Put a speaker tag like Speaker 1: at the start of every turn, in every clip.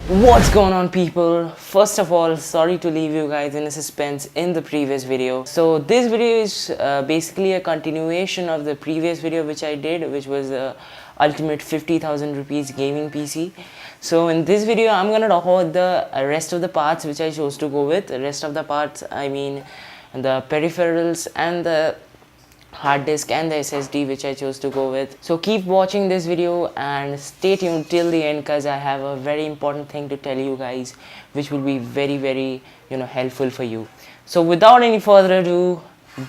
Speaker 1: What's going on, people? First of all, sorry to leave you guys in a suspense in the previous video. So this video is basically a continuation of the previous video which I did, which was the ultimate 50,000 rupees gaming PC. So in this video I'm gonna talk about the rest of the parts which I chose to go with. The rest of the parts, I mean the peripherals and the hard disk and the SSD which I chose to go with. So keep watching this video and stay tuned till the end, because I have a very important thing to tell you guys which will be very helpful for you. So without any further ado,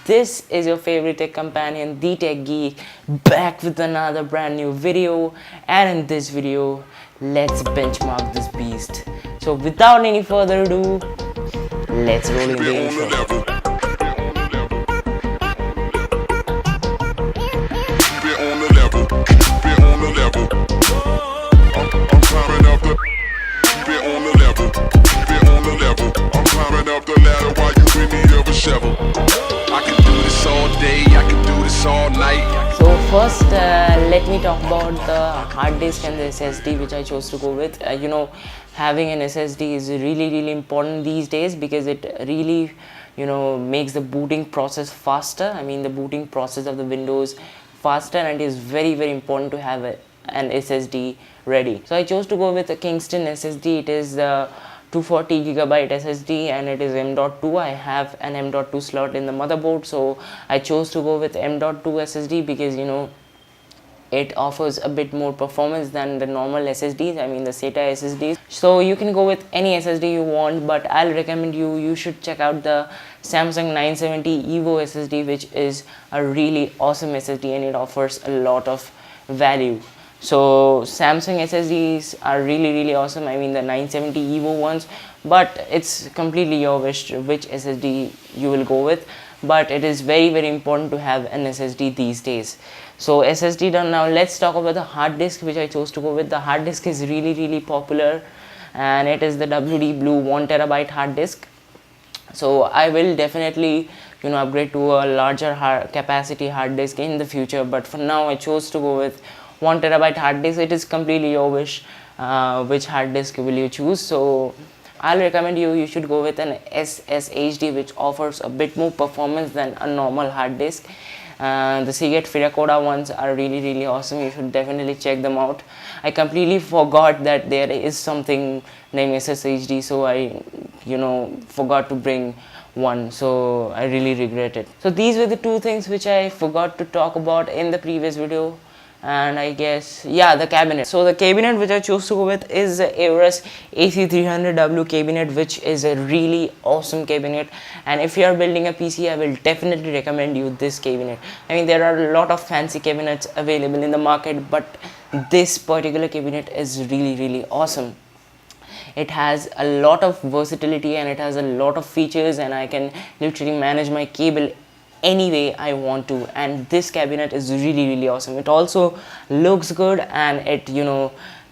Speaker 1: this is your favorite tech companion, the Tech Geek, back with another brand new video. And in this video, let's benchmark this beast. So without any further ado, let's roll in the intro. So first let me talk about the hard disk and the SSD which I chose to go with. Having an SSD is really important these days, because it really makes the booting process faster. I mean the booting process of the Windows faster, and it is very important to have an SSD ready. So I chose to go with a Kingston SSD. It is 240GB SSD and it is M.2. I have an M.2 slot in the motherboard, so I chose to go with M.2 SSD because it offers a bit more performance than the normal SSDs, I mean the SATA SSDs. So you can go with any SSD you want, but I'll recommend you should check out the Samsung 970 EVO SSD, which is a really awesome SSD and it offers a lot of value. So Samsung SSDs are really awesome, I mean the 970 EVO ones, but it's completely your wish which SSD you will go with. But it is very important to have an SSD these days. So SSD done. Now let's talk about the hard disk which I chose to go with. The hard disk is really popular, and it is the WD Blue 1TB hard disk. So I will definitely upgrade to a larger capacity hard disk in the future, but for now I chose to go with 1TB hard disk. It is completely your wish which hard disk will you choose. So I'll recommend you should go with an SSHD, which offers a bit more performance than a normal hard disk. The Seagate Firakoda ones are really awesome. You should definitely check them out. I completely forgot that there is something named SSHD, so I forgot to bring one, so I really regret it. So these were the two things which I forgot to talk about in the previous video. And I guess, yeah, the cabinet. So the cabinet which I chose to go with is the Aorus AC300W cabinet, which is a really awesome cabinet. And if you are building a PC, I will definitely recommend you this cabinet. I mean, there are a lot of fancy cabinets available in the market, but this particular cabinet is really awesome. It has a lot of versatility and it has a lot of features, and I can literally manage my cable any way I want to, and this cabinet is really awesome. It also looks good, and it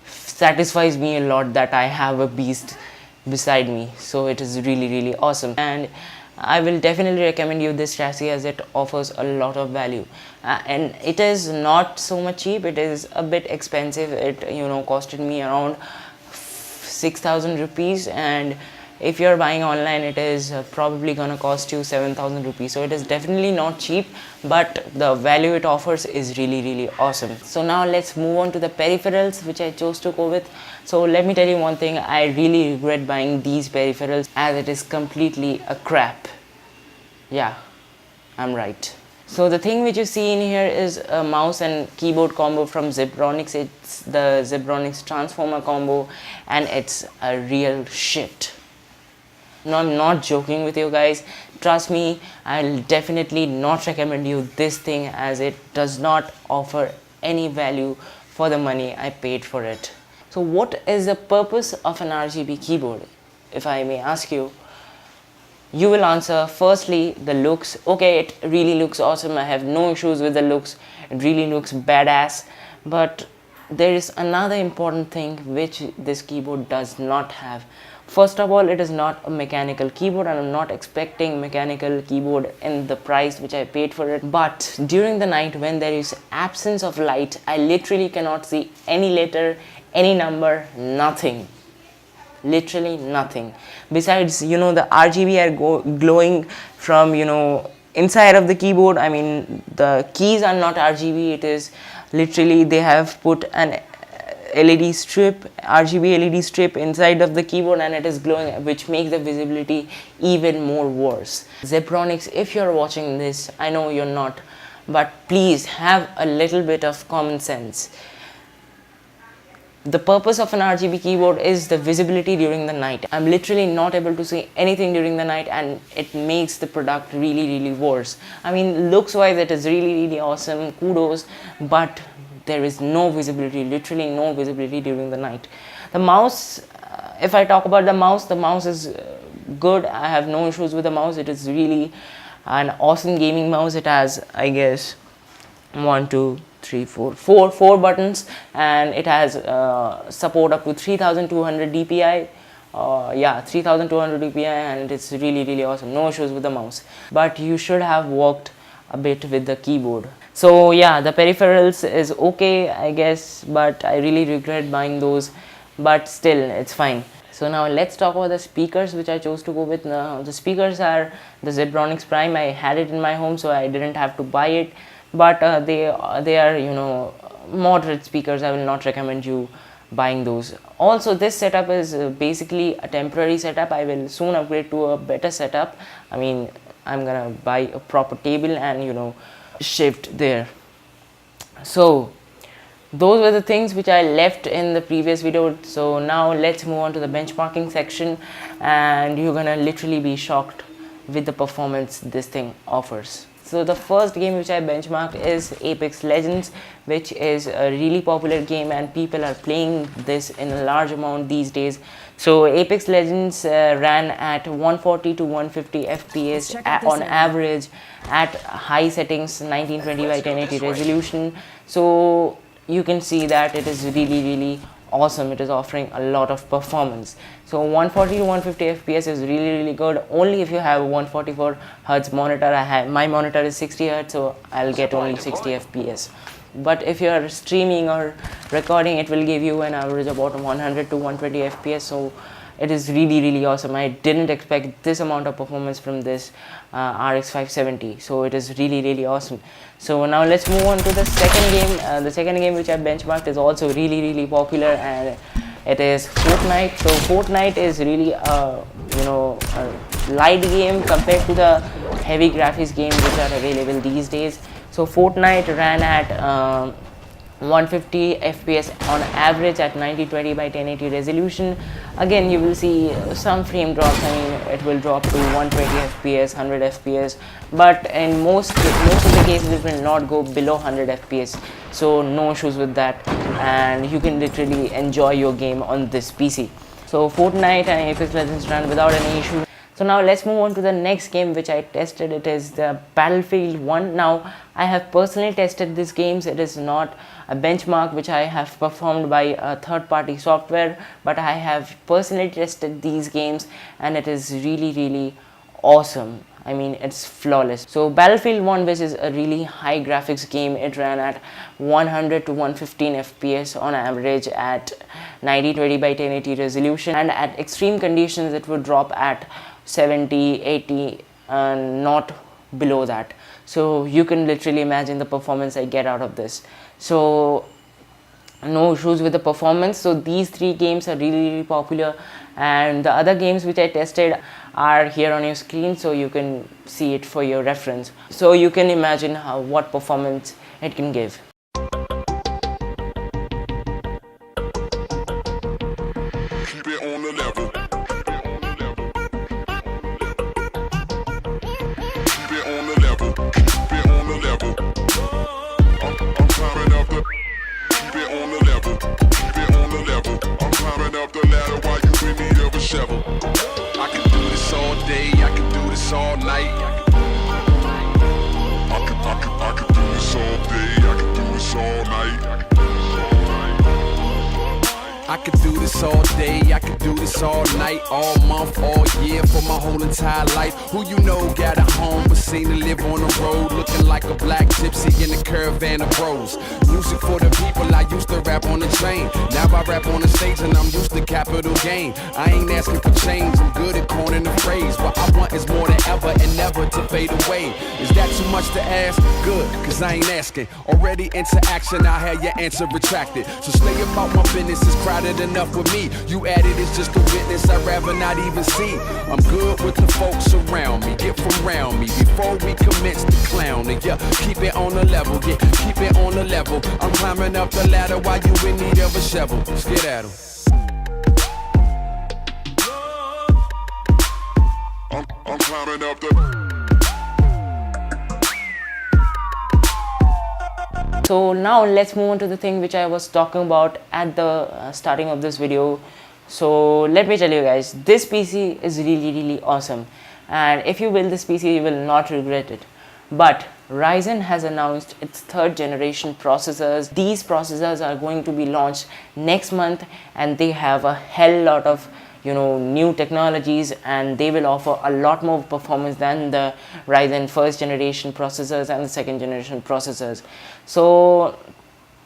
Speaker 1: satisfies me a lot that I have a beast beside me. So it is really awesome, and I will definitely recommend you this chassis as it offers a lot of value. And it is not so much cheap, it is a bit expensive. It costed me around 6,000 rupees, and if you're buying online, it is probably gonna cost you 7,000 rupees. So it is definitely not cheap, but the value it offers is really awesome. So now let's move on to the peripherals which I chose to go with. So let me tell you one thing, I really regret buying these peripherals, as it is completely a crap. Yeah, I'm right. So the thing which you see in here is a mouse and keyboard combo from Zebronics. It's the Zebronics Transformer combo, and it's a real shit. No, I'm not joking with you guys. Trust me, I'll definitely not recommend you this thing, as it does not offer any value for the money I paid for it. So what is the purpose of an RGB keyboard, if I may ask you? You will answer, firstly, the looks. Okay, it really looks awesome. I have no issues with the looks. It really looks badass. But there is another important thing which this keyboard does not have. First of all, it is not a mechanical keyboard, and I'm not expecting mechanical keyboard in the price which I paid for it. But during the night, when there is absence of light, I literally cannot see any letter, any number, nothing. literally nothing. Besides, the RGB are glowing from, inside of the keyboard. I mean, the keys are not RGB. It is literally, they have put an LED strip, RGB LED strip inside of the keyboard, and it is glowing, which makes the visibility even more worse. Zebronics, if you're watching this, I know you're not, but please have a little bit of common sense. The purpose of an RGB keyboard is the visibility during the night. I'm literally not able to see anything during the night, and it makes the product really, really worse. I mean, looks wise, it is really, really awesome, kudos, but there is no visibility, literally no visibility during the night. The mouse, if I talk about the mouse is good. I have no issues with the mouse. It is really an awesome gaming mouse. It has, I guess, 1, 2, 3, 4 buttons, and it has support up to 3200 DPI. 3200 DPI, and it's really, really awesome. No issues with the mouse, but you should have worked a bit with the keyboard. So yeah, the peripherals is okay, I guess, but I really regret buying those, but still it's fine. So now let's talk about the speakers which I chose to go with. Now the speakers are the Zebronics Prime. I had it in my home, so I didn't have to buy it, but they are moderate speakers. I will not recommend you buying those. Also, this setup is basically a temporary setup. I will soon upgrade to a better setup. I mean, I'm gonna buy a proper table and shift there. So those were the things which I left in the previous video. So now let's move on to the benchmarking section, and you're gonna literally be shocked with the performance this thing offers. So the first game which I benchmarked is Apex Legends, which is a really popular game and people are playing this in a large amount these days. So Apex Legends ran at 140 to 150 FPS on average at high settings, 1920 by 1080 resolution. So you can see that it is really, really awesome. It is offering a lot of performance. So 140 to 150 FPS is really, really good. Only if you have a 144 Hz monitor. My monitor is 60 Hz, so I'll get only 60 FPS. But if you are streaming or recording, it will give you an average about 100 to 120 FPS. So it is really, really awesome. I didn't expect this amount of performance from this RX 570. So it is really, really awesome. So now let's move on to the second game. The second game which I benchmarked is also really, really popular, and it is Fortnite. So Fortnite is really a light game compared to the heavy graphics games which are available these days. So Fortnite ran at 150 FPS on average at 1920 by 1080 resolution. Again, you will see some frame drops. I mean, it will drop to 120 FPS, 100 FPS, but in most of the cases it will not go below 100 FPS. So no issues with that, and you can literally enjoy your game on this PC. So Fortnite and Apex Legends ran without any issue. So now let's move on to the next game which I tested. It is the Battlefield 1. Now I have personally tested these games. It is not a benchmark which I have performed by a third-party software, but I have personally tested these games and it is really, really awesome. I mean, it's flawless. So Battlefield 1, which is a really high graphics game, it ran at 100 to 115 FPS on average at 1920 by 1080 resolution, and at extreme conditions it would drop at 70, 80 and not below that. So you can literally imagine the performance I get out of this. So no issues with the performance. So these three games are really, really popular, and the other games which I tested are here on your screen, so you can see it for your reference. So you can imagine what performance it can give.
Speaker 2: Keep it on the level. Keep it on the level. Keep it on the level. I'm climbing up the. Keep it on the level. Keep it on the level. I'm climbing up the ladder while you in need of a shovel. I can do this all day. I can do this all night. I can do this all day. I can do this all night. I can do this all day, I can do this
Speaker 3: this all night, all month, all year, for my whole entire life. Who you know got a home but seen to live on the road, looking like a black gypsy in a caravan of bros. Music for the people, I used to rap on the train. Now I rap on the stage and I'm used to capital gain. I ain't asking for change, I'm good at coining the phrase. What I want is more than ever and never to fade away. Is that too much to ask? Good, cause I ain't asking. Already into action, I had your answer retracted. So stay about my business, it's crowded enough with me. You added, it's just a witness I'd rather not even see. I'm good with the folks around me, get from around me before we commence to clowning. Yeah, keep it on the level, yeah, keep it on the level. I'm climbing up the ladder while you in need of a shovel. Let's get at 'em.
Speaker 2: I'm climbing up the.
Speaker 1: So now let's move on to the thing which I was talking about at the starting of this video. So let me tell you guys, this PC is really awesome, and if you build this PC you will not regret it. But Ryzen has announced its 3rd generation processors. These processors are going to be launched next month, and they have a hell lot of new technologies, and they will offer a lot more performance than the Ryzen 1st generation processors and the 2nd generation processors. So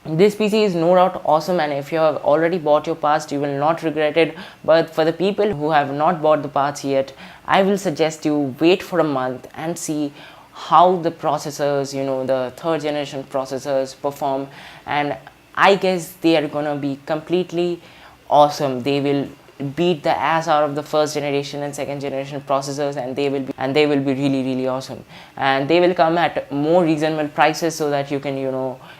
Speaker 1: this PC is no doubt awesome, and if you have already bought your parts you will not regret it. But for the people who have not bought the parts yet, I will suggest you wait for a month and see how the processors, the 3rd generation processors perform, and I guess they are gonna be completely awesome. They will beat the ass out of the 1st generation and 2nd generation processors, and they will be really awesome, and they will come at more reasonable prices so that you can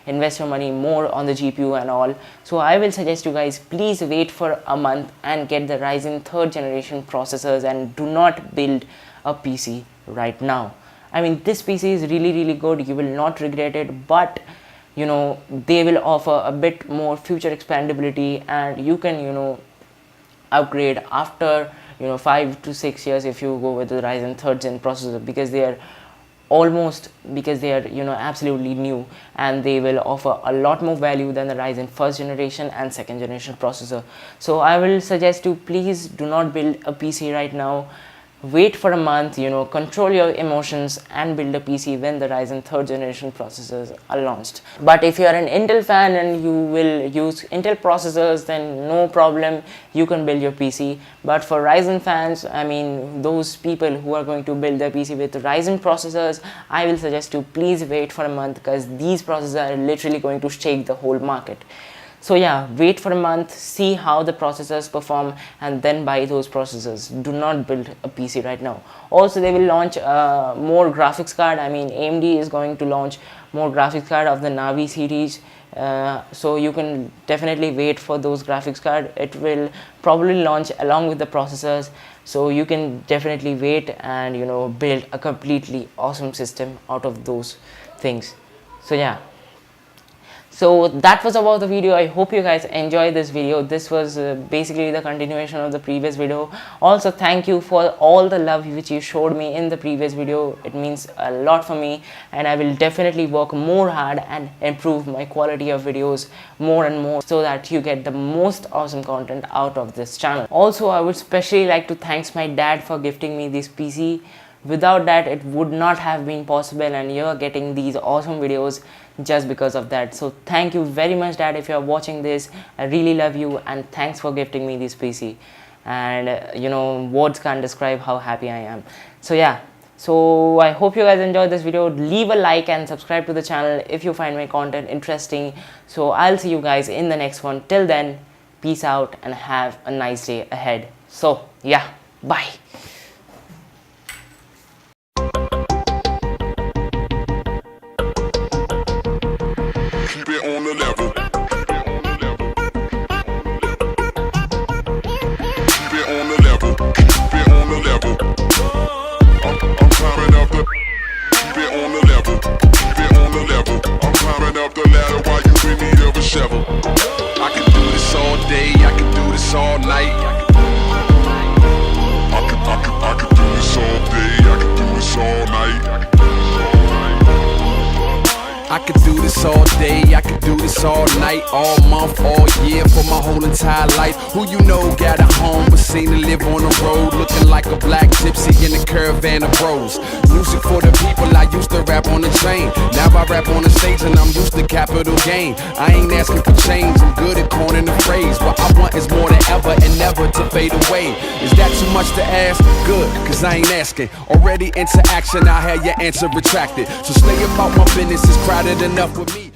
Speaker 1: invest your money more on the GPU and all. So I will suggest you guys, please wait for a month and get the Ryzen 3rd generation processors, and do not build a PC right now. I mean, this PC is really good, you will not regret it, but they will offer a bit more future expandability, and you can upgrade after 5 to 6 years if you go with the Ryzen 3rd gen processor, because they are absolutely new, and they will offer a lot more value than the Ryzen 1st generation and 2nd generation processor. So I will suggest you, please do not build a PC right now. Wait for a month, control your emotions, and build a PC when the Ryzen 3rd generation processors are launched. But if you are an Intel fan and you will use Intel processors, then no problem, you can build your PC. But for Ryzen fans, I mean those people who are going to build their PC with Ryzen processors, I will suggest you please wait for a month, because these processors are literally going to shake the whole market. So yeah, wait for a month, see how the processors perform, and then buy those processors. Do not build a PC right now. Also, they will launch more graphics card. I mean, AMD is going to launch more graphics card of the Navi series. So you can definitely wait for those graphics card. It will probably launch along with the processors. So you can definitely wait and build a completely awesome system out of those things. So yeah. So that was about the video. I hope you guys enjoyed this video. This was basically the continuation of the previous video. Also, thank you for all the love which you showed me in the previous video. It means a lot for me, and I will definitely work more hard and improve my quality of videos more and more, so that you get the most awesome content out of this channel. Also, I would especially like to thank my dad for gifting me this PC. Without that, it would not have been possible, and you're getting these awesome videos just because of that. So thank you very much, Dad, if you're watching this. I really love you, and thanks for gifting me this PC. And words can't describe how happy I am. So yeah, so I hope you guys enjoyed this video. Leave a like and subscribe to the channel if you find my content interesting. So I'll see you guys in the next one. Till then, peace out and have a nice day ahead. So yeah, bye.
Speaker 2: Keep it on the level. Keep it on the level. Keep it on the level. I'm climbing up the. Keep it on the level. Keep it on the level. I'm climbing up the ladder while you in need of a shovel.
Speaker 3: I can do this all day, I can do this all night.
Speaker 2: I can
Speaker 3: could do this all night, all month, all year, for my whole entire life. Who you know got a home but seem to live on the road, looking like a black gypsy in a caravan of bros. Music for the people, I used to rap on the train. Now I rap on the stage and I'm used to capital gain. I ain't asking for change, I'm good at coining the phrase. What I want is more than ever and never to fade away. Is that too much to ask? Good, cause I ain't asking. Already into action, I had your answer retracted. So stay about my business, it's crowded enough with me.